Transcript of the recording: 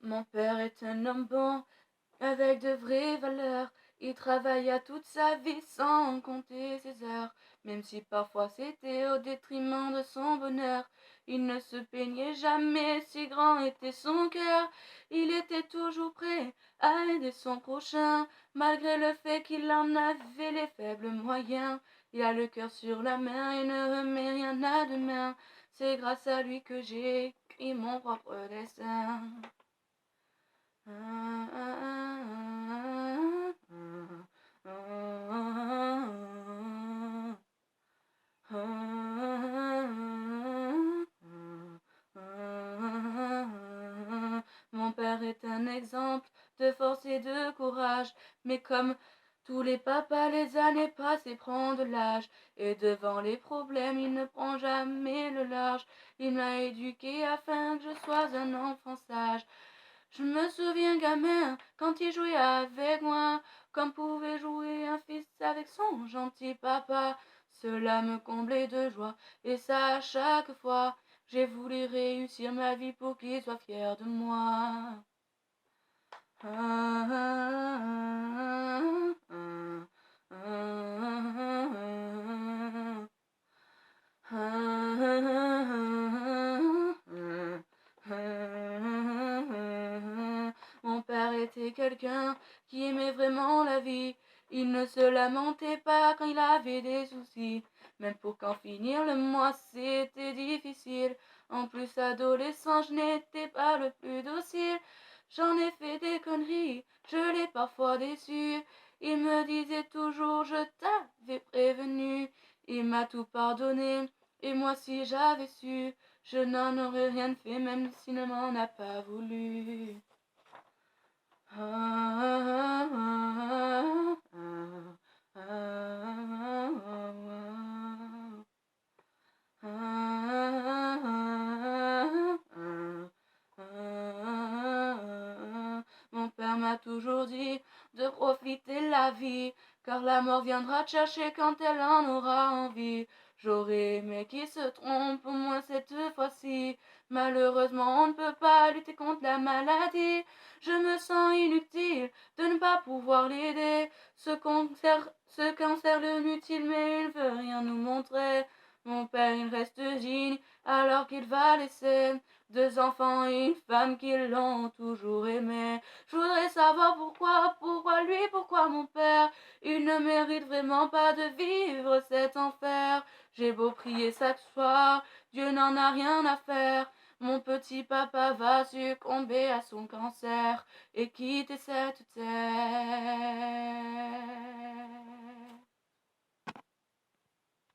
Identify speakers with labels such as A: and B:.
A: Mon père est un homme bon, avec de vraies valeurs. Il travailla toute sa vie sans compter ses heures, même si parfois c'était au détriment de son bonheur. Il ne se peignait jamais, si grand était son cœur. Il était toujours prêt à aider son prochain, malgré le fait qu'il en avait les faibles moyens. Il a le cœur sur la main et ne remet rien à demain. C'est grâce à lui que j'ai écrit mon propre destin. Mon père est un exemple de force et de courage, mais comme tous les papas, les années passent et prend de l'âge, et devant les problèmes, il ne prend jamais le large. Il m'a éduqué afin que je sois un enfant sage. Je me souviens gamin, quand il jouait avec moi, comme pouvait jouer un fils avec son gentil papa. Cela me comblait de joie, et ça à chaque fois. J'ai voulu réussir ma vie pour qu'il soit fier de moi. Mon père était quelqu'un qui aimait vraiment la vie. Il ne se lamentait pas quand il avait des soucis. Même pour qu'en finir le mois, c'était difficile. En plus, adolescent, je n'étais pas le plus docile. J'en ai fait des conneries, je l'ai parfois déçu. Il me disait toujours, je t'avais prévenu. Il m'a tout pardonné, et moi si j'avais su, je n'en aurais rien fait même s'il ne m'en a pas voulu. Mon père m'a toujours dit de profiter de la vie, car la mort viendra te chercher quand elle en aura envie. J'aurais aimé qu'il se trompe au moins cette fois-ci. Malheureusement, on ne peut pas lutter contre la maladie. Je me sens inutile de ne pas pouvoir l'aider. Ce cancer le mutile, mais il ne veut rien nous montrer. Mon père, il reste digne alors qu'il va laisser 2 enfants et une femme qui l'ont toujours aimé. Je voudrais savoir pourquoi lui, pourquoi mon père. Il ne mérite vraiment pas de vivre cet enfer. J'ai beau prier chaque soir, Dieu n'en a rien à faire. Mon petit papa va succomber à son cancer et quitter cette terre.